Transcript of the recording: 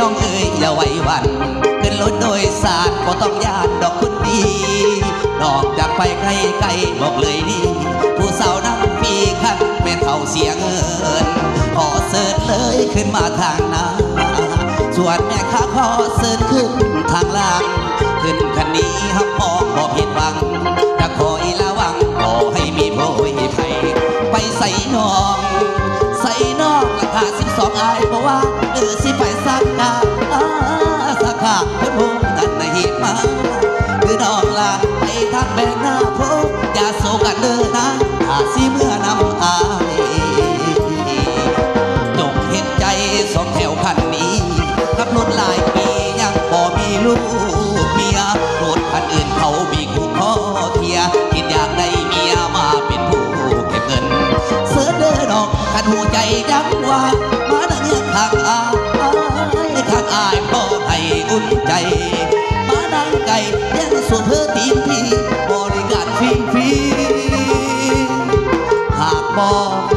น้องเอ๋ยอย่าไว้วันขึ้นรถโดยสารก็ต้องยานดอกคุณดีนอกจากไปไกลๆบอกเลยดีผู้สาวนั่งปีคันแม่เท่าเสียเงินขอเสิร์ชเลยขึ้นมาทางหน้าส่วนแม่ค้าขอเสิร์ชขึ้นทางล่างขึ้นคันนี้ฮับพองบอกผิดหวังจะคอยระวังขอให้มีโพยไปใส่น้องใส่น้องราคา12อายเพราะว่าสิไปสักกาสักขาเพื่อพงกันในหิมะคือน้องลาไปทางแบงหน้าพบอย่าโศกันเด้อนะสิเมื่อนำอายจงเห็นใจสองแถวคันนี้ขับรถหลายปียังพอมีลูกเมียรถคันอื่นเขามีคู่ข้อเทียคิดอยากได้เมียมาเป็นผู้เก็บเงินเสือเด้อดอกขันหัวใจยังว่ามาดังเงี้ยข้างอายพ่อให้อุ่นใจมาดังไก่ยังสุดเพื่อตีนพี่บริการฟรีหากบอก